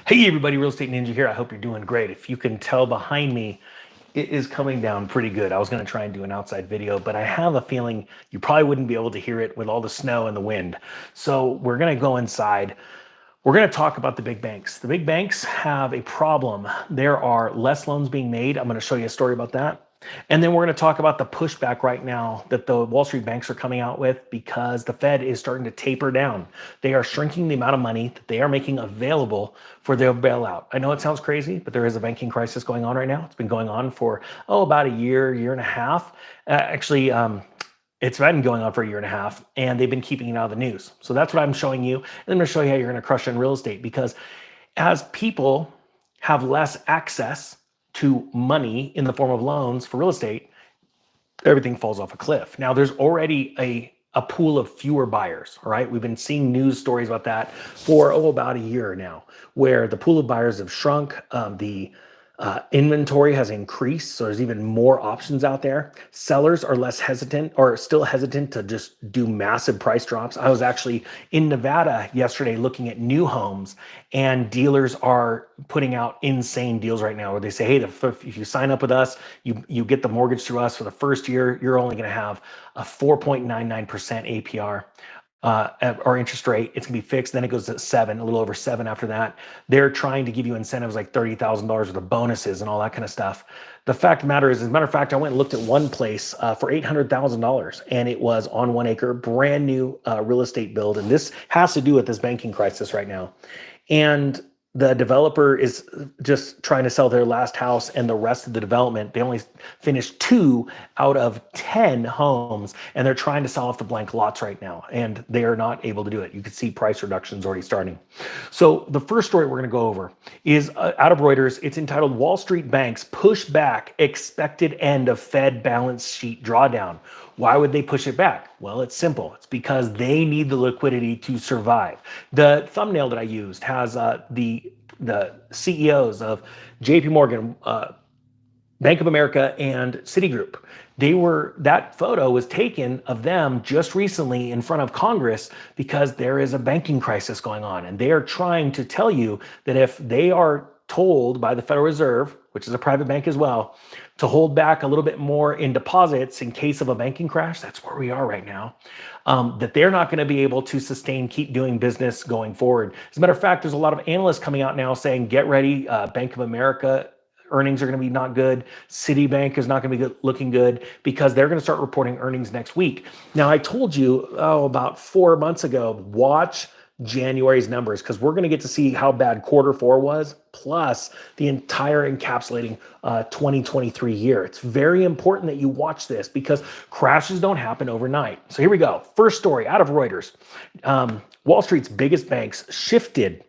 Hey everybody, Real Estate Ninja here. I hope you're doing great. If you can tell behind me, it is coming down pretty good. I was going to try and do an outside video, but I have a feeling you probably wouldn't be able to hear it with all the snow and the wind. So we're going to go inside. We're going to talk about the big banks. The big banks have a problem. There are less loans being made. I'm going to show you a story about that. And then we're going to talk about the pushback right now that the Wall Street banks are coming out with because the Fed is starting to taper down. They are shrinking the amount of money that they are making available for their bailout. I know it sounds crazy, but there is a banking crisis going on right now. It's been going on for, about a year, year and a half. It's been going on for a year and a half, and they've been keeping it out of the news. So that's what I'm showing you. And I'm going to show you how you're going to crush in real estate, because as people have less access to money in the form of loans for real estate, everything falls off a cliff. Now, there's already a pool of fewer buyers, all right? We've been seeing news stories about that for, about a year now, where the pool of buyers have shrunk. The inventory has increased, so there's even more options out there. Sellers are less hesitant, or still hesitant, to just do massive price drops. I was actually in Nevada yesterday looking at new homes, and dealers are putting out insane deals right now where they say, hey, if you sign up with us, you get the mortgage through us for the first year, you're only going to have a 4.99% APR. Or interest rate. It's gonna be fixed. Then it goes to 7, a little over 7 after that. They're trying to give you incentives like $30,000 worth of bonuses and all that kind of stuff. The fact of the matter is, as a matter of fact, I went and looked at one place for $800,000, and it was on 1 acre, brand new real estate build. And this has to do with this banking crisis right now. And the developer is just trying to sell their last house, and the rest of the development, they only finished 2 out of 10 homes, and they're trying to sell off the blank lots right now, and they are not able to do it. You can see price reductions already starting. So the first story we're going to go over is out of Reuters. It's entitled "Wall Street Banks Push Back Expected End of Fed Balance Sheet Drawdown." Why would they push it back? Well, it's simple. It's because they need the liquidity to survive. The thumbnail that I used has the CEOs of JP Morgan, Bank of America, and Citigroup. That photo was taken of them just recently in front of Congress because there is a banking crisis going on. And they are trying to tell you that if they are told by the Federal Reserve, which is a private bank as well, to hold back a little bit more in deposits in case of a banking crash, that's where we are right now, that they're not going to be able to keep doing business going forward. As a matter of fact, there's a lot of analysts coming out now saying, get ready, Bank of America earnings are going to be not good. Citibank is not going to be looking good, because they're going to start reporting earnings next week. Now, I told you, about 4 months ago, watch January's numbers, because we're going to get to see how bad Q4 was, plus the entire encapsulating 2023 year. It's very important that you watch this, because crashes don't happen overnight. So here we go. First story out of Reuters. Wall Street's biggest banks shifted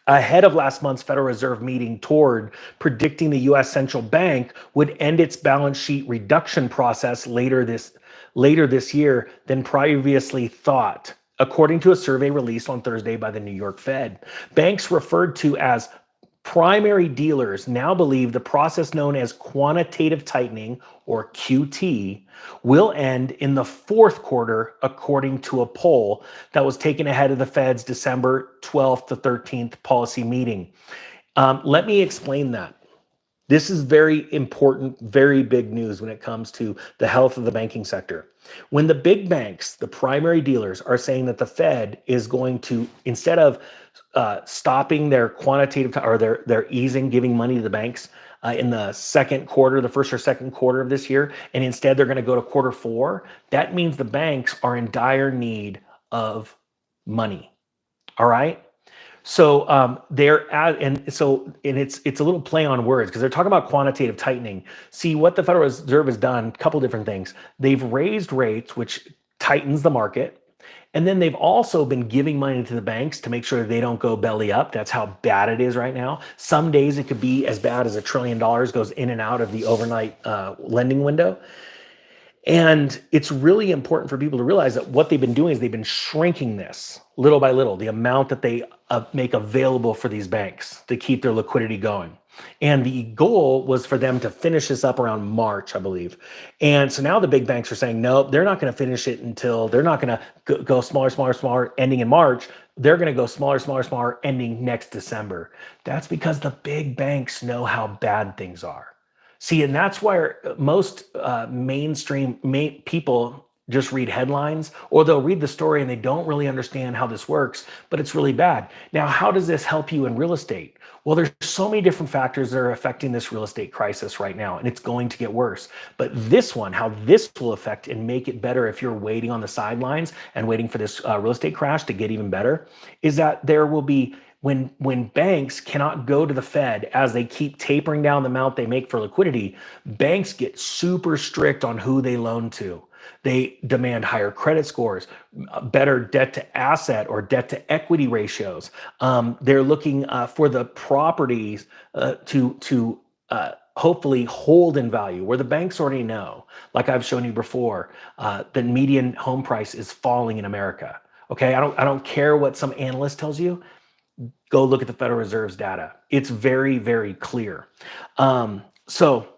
ahead of last month's Federal Reserve meeting toward predicting the U.S. Central Bank would end its balance sheet reduction process later this year than previously thought, according to a survey released on Thursday by the New York Fed. Banks referred to as primary dealers now believe the process known as quantitative tightening, or QT, will end in the fourth quarter, according to a poll that was taken ahead of the Fed's December 12th to 13th policy meeting. Let me explain that. This is very important, very big news when it comes to the health of the banking sector. When the big banks, the primary dealers, are saying that the Fed is going to, instead of stopping their quantitative or their easing, giving money to the banks in the second quarter, the first or second quarter of this year, and instead they're going to go to Q4, that means the banks are in dire need of money. All right. So it's a little play on words, because they're talking about quantitative tightening. See, what the Federal Reserve has done, a couple different things. They've raised rates, which tightens the market. And then they've also been giving money to the banks to make sure they don't go belly up. That's how bad it is right now. Some days it could be as bad as $1 trillion goes in and out of the overnight lending window. And it's really important for people to realize that what they've been doing is they've been shrinking this little by little, the amount that they make available for these banks to keep their liquidity going. And the goal was for them to finish this up around March, I believe. And so now the big banks are saying, no, they're not going to finish it until, they're not going to go smaller, ending in March. they're going to go smaller, smaller, smaller, ending next December. That's because the big banks know how bad things are. See, and that's why most mainstream people just read headlines, or they'll read the story and they don't really understand how this works, but it's really bad. Now, how does this help you in real estate? Well, there's so many different factors that are affecting this real estate crisis right now, and it's going to get worse. But this one, how this will affect and make it better if you're waiting on the sidelines and waiting for this real estate crash to get even better, is that there will be when banks cannot go to the Fed as they keep tapering down the amount they make for liquidity, banks get super strict on who they loan to. They demand higher credit scores, better debt to asset or debt to equity ratios. They're looking for the properties to hopefully hold in value, where the banks already know, like I've shown you before, the median home price is falling in America. Okay, I don't care what some analyst tells you. Go look at the Federal Reserve's data. It's very, very clear. So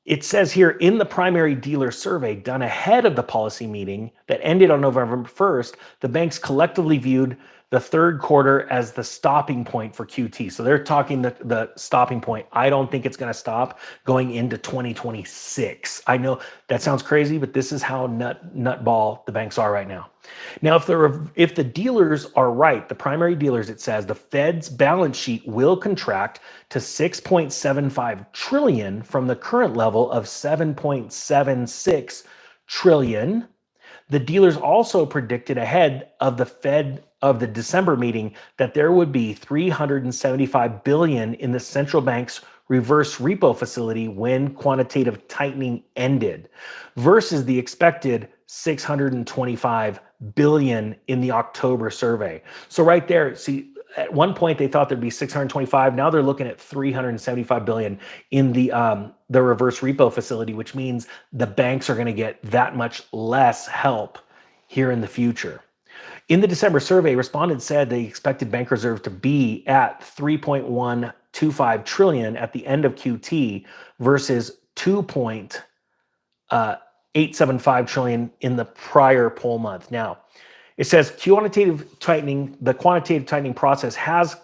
it says here in the primary dealer survey done ahead of the policy meeting that ended on November 1st, the banks collectively viewed the third quarter as the stopping point for QT. So they're talking the stopping point. I don't think it's going to stop going into 2026. I know that sounds crazy, but this is how nutball the banks are right now. Now, if the dealers are right, the primary dealers, it says the Fed's balance sheet will contract to 6.75 trillion from the current level of 7.76 trillion. The dealers also predicted ahead of the Fed of the December meeting that there would be 375 billion in the central bank's reverse repo facility when quantitative tightening ended, versus the expected 625 billion in the October survey. So right there, see, at one point they thought there'd be 625. Now they're looking at 375 billion in the reverse repo facility, which means the banks are going to get that much less help here in the future. In the December survey, respondents said they expected bank reserve to be at 3.125 trillion at the end of QT versus 2.875 trillion in the prior poll month. Now, it says the quantitative tightening process has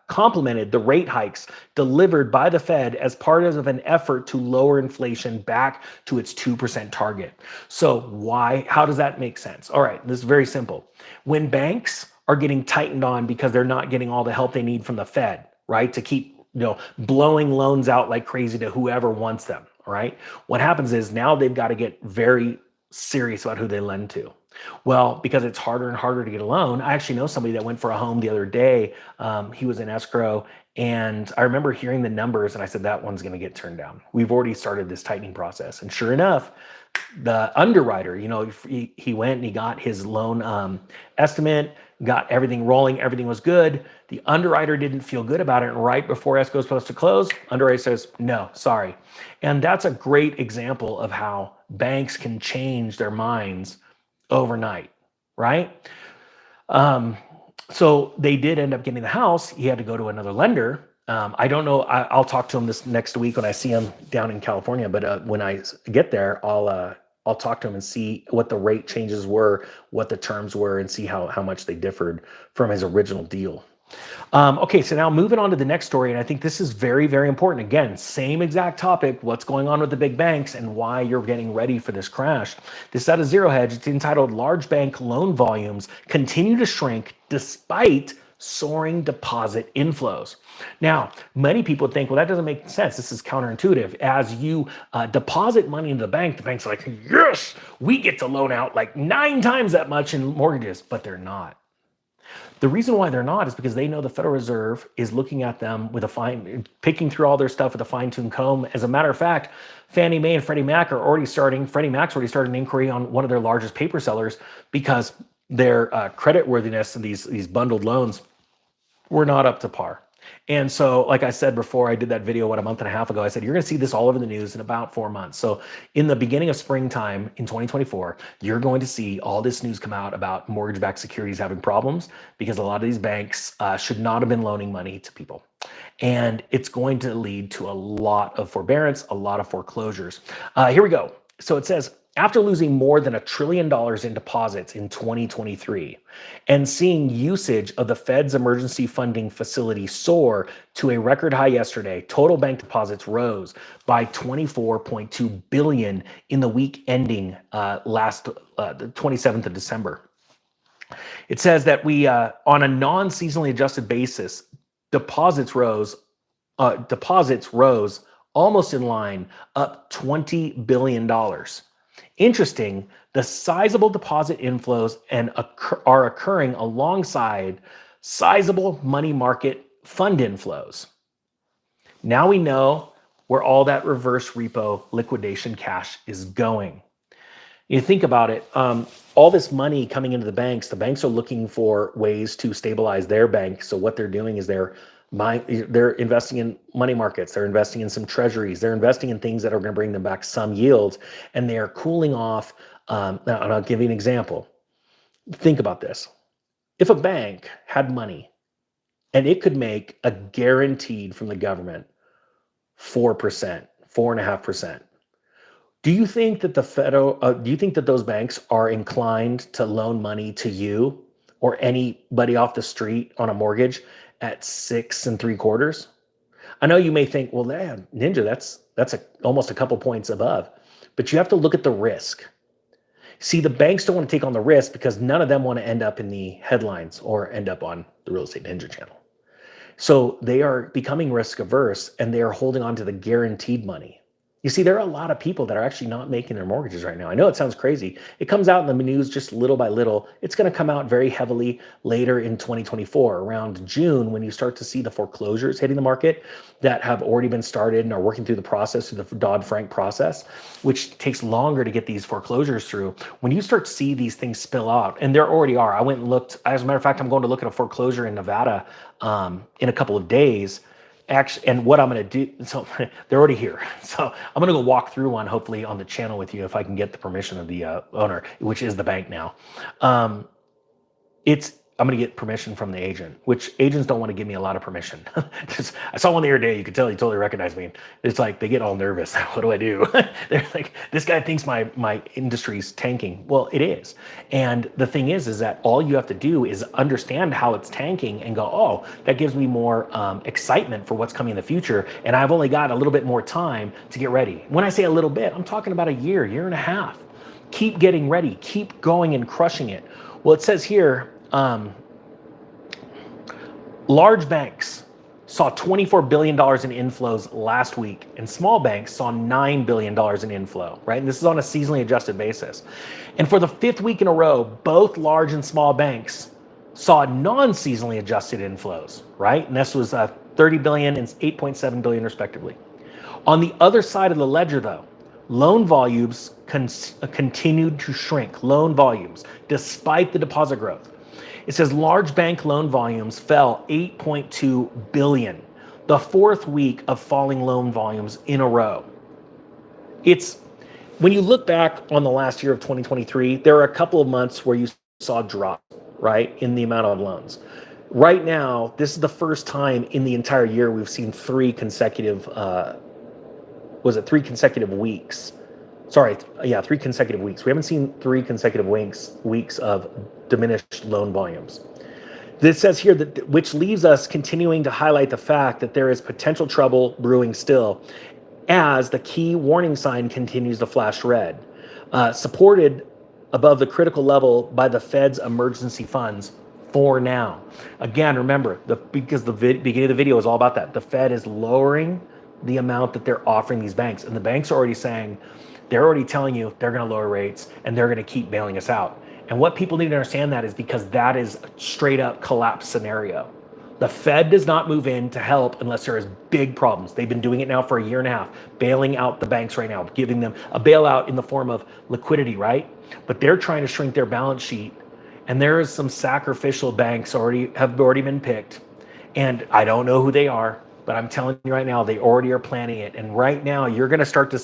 complemented the rate hikes delivered by the Fed as part of an effort to lower inflation back to its 2% target. So how does that make sense? All right, this is very simple. When banks are getting tightened on because they're not getting all the help they need from the Fed, right, to keep blowing loans out like crazy to whoever wants them, all right, what happens is now they've got to get very serious about who they lend to. Well, because it's harder and harder to get a loan. I actually know somebody that went for a home the other day. He was in escrow, and I remember hearing the numbers, and I said, that one's going to get turned down. We've already started this tightening process. And sure enough, the underwriter, he went and he got his loan estimate, got everything rolling. Everything was good. The underwriter didn't feel good about it. And right before escrow is supposed to close, underwriter says, no, sorry. And that's a great example of how banks can change their minds overnight, right? So they did end up getting the house. He had to go to another lender. I don't know. I'll talk to him this next week when I see him down in California. But when I get there, I'll talk to him and see what the rate changes were, what the terms were, and see how much they differed from his original deal. Okay, so now moving on to the next story, and I think this is very, very important. Again, same exact topic, what's going on with the big banks and why you're getting ready for this crash. This is out of Zero Hedge. It's entitled Large Bank Loan Volumes Continue to Shrink Despite Soaring Deposit Inflows. Now, many people think, well, that doesn't make sense. This is counterintuitive. As you deposit money into the bank's like, yes, we get to loan out like 9 times that much in mortgages, but they're not. The reason why they're not is because they know the Federal Reserve is looking at them with picking through all their stuff with a fine-tuned comb. As a matter of fact, Fannie Mae and Freddie Mac's already started an inquiry on one of their largest paper sellers because their credit worthiness in these bundled loans were not up to par. And so, like I said before, I did that video, a month and a half ago, I said, you're going to see this all over the news in about 4 months. So in the beginning of springtime in 2024, you're going to see all this news come out about mortgage-backed securities having problems because a lot of these banks should not have been loaning money to people. And it's going to lead to a lot of forbearance, a lot of foreclosures. Here we go. So it says, after losing more than $1 trillion in deposits in 2023 and seeing usage of the Fed's emergency funding facility soar to a record high yesterday, total bank deposits rose by 24.2 billion in the week ending the 27th of December. It says that we, on a non-seasonally adjusted basis, deposits rose almost in line, up $20 billion. Interesting, the sizable deposit inflows are occurring alongside sizable money market fund inflows. Now we know where all that reverse repo liquidation cash is going. You think about it, all this money coming into the banks are looking for ways to stabilize their bank. So what they're doing is they're investing in money markets, they're investing in some treasuries, they're investing in things that are going to bring them back some yield, and they are cooling off. Now, and I'll give you an example. Think about this. If a bank had money and it could make a guaranteed from the government 4%, 4.5%, do you think that do you think that those banks are inclined to loan money to you or anybody off the street on a mortgage at 6.75%? I know you may think, well, damn, Ninja, that's almost a couple points above, but you have to look at the risk. See, the banks don't want to take on the risk because none of them want to end up in the headlines or end up on the Real Estate Ninja channel. So they are becoming risk averse and they are holding on to the guaranteed money. You see, there are a lot of people that are actually not making their mortgages right now. I know it sounds crazy. It comes out in the news just little by little. It's going to come out very heavily later in 2024, around June, when you start to see the foreclosures hitting the market that have already been started and are working through the process, through the Dodd-Frank process, which takes longer to get these foreclosures through. When you start to see these things spill out, and there already are. I went and looked. As a matter of fact, I'm going to look at a foreclosure in Nevada in a couple of days. Actually, and what I'm going to do, so they're already here. So I'm going to go walk through one, hopefully on the channel with you, if I can get the permission of the owner, which is the bank now. I'm going to get permission from the agent, which agents don't want to give me a lot of permission. Just, I saw one the other day, you could tell he totally recognized me. It's like, they get all nervous. What do I do? They're like, this guy thinks my industry's tanking. Well, it is. And the thing is that all you have to do is understand how it's tanking and go, oh, that gives me more excitement for what's coming in the future. And I've only got a little bit more time to get ready. When I say a little bit, I'm talking about a year and a half. Keep getting ready, keep going and crushing it. Well, it says here, large banks saw $24 billion in inflows last week, and small banks saw $9 billion in inflow, right? And this is on a seasonally adjusted basis. And for the fifth week in a row, both large and small banks saw non-seasonally adjusted inflows, right? And this was 30 billion and 8.7 billion respectively. On the other side of the ledger though, loan volumes continued to shrink, loan volumes, despite the deposit growth. It says large bank loan volumes fell 8.2 billion, the fourth week of falling loan volumes in a row. It's when you look back on the last year of 2023, there are a couple of months where you saw a drop, right, in the amount of loans. Right now, this is the first time in the entire year we've seen three consecutive weeks. Three consecutive weeks. We haven't seen three consecutive weeks of diminished loan volumes. This says here that, which leaves us continuing to highlight the fact that there is potential trouble brewing still, as the key warning sign continues to flash red, supported above the critical level by the Fed's emergency funds for now. Again, remember, because the beginning of the video is all about that. The Fed is lowering the amount that they're offering these banks, and the banks are already saying, they're already telling you they're going to lower rates and they're going to keep bailing us out. And what people need to understand that is because that is a straight up collapse scenario. The Fed does not move in to help unless there is big problems. They've been doing it now for a year and a half, bailing out the banks right now, giving them a bailout in the form of liquidity, right? But they're trying to shrink their balance sheet. And there is some sacrificial banks have already been picked. And I don't know who they are, but I'm telling you right now, they already are planning it. And right now, we're going to start to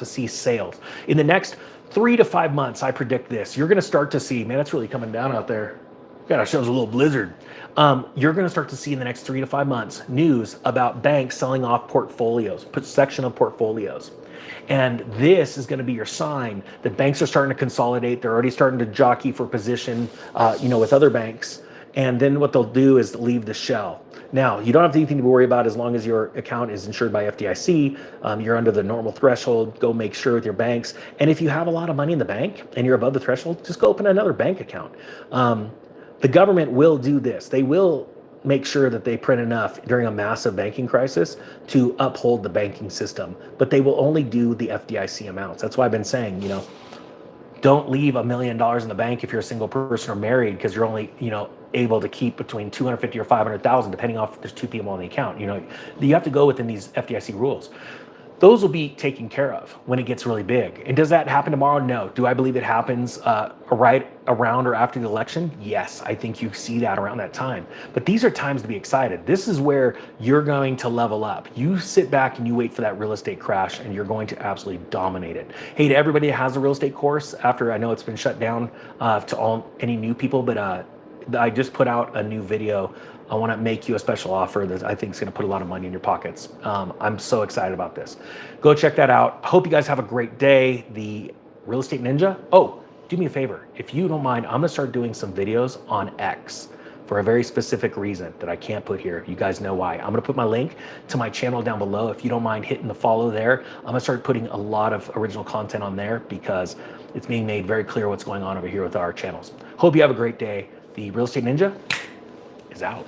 see sales. In the next 3 to 5 months, I predict this. You're going to start to see, man, it's really coming down out there. God, it shows a little blizzard. You're going to start to see in the next 3 to 5 months news about banks selling off portfolios, section of portfolios. And this is going to be your sign that banks are starting to consolidate. They're already starting to jockey for position, with other banks. And then what they'll do is leave the shell. Now, you don't have anything to worry about as long as your account is insured by FDIC. You're under the normal threshold. Go make sure with your banks. And if you have a lot of money in the bank and you're above the threshold, just go open another bank account. The government will do this. They will make sure that they print enough during a massive banking crisis to uphold the banking system, but they will only do the FDIC amounts. That's why I've been saying, don't leave $1 million in the bank if you're a single person or married, because you're only, able to keep between 250 or 500,000, depending on if there's two people on the account. You have to go within these FDIC rules. Those will be taken care of when it gets really big. And does that happen tomorrow? No. Do I believe it happens right around or after the election? Yes, I think you see that around that time. But these are times to be excited. This is where you're going to level up. You sit back and you wait for that real estate crash, and you're going to absolutely dominate it. Hey, to everybody that has a real estate course, after I know it's been shut down to any new people, but I just put out a new video. I want to make you a special offer that I think is going to put a lot of money in your pockets. I'm so excited about this. Go check that out. Hope you guys have a great day. The Real Estate Ninja. Oh, do me a favor. If you don't mind, I'm going to start doing some videos on X for a very specific reason that I can't put here. You guys know why. I'm going to put my link to my channel down below. If you don't mind hitting the follow there, I'm going to start putting a lot of original content on there because it's being made very clear what's going on over here with our channels. Hope you have a great day. The Real Estate Ninja is out.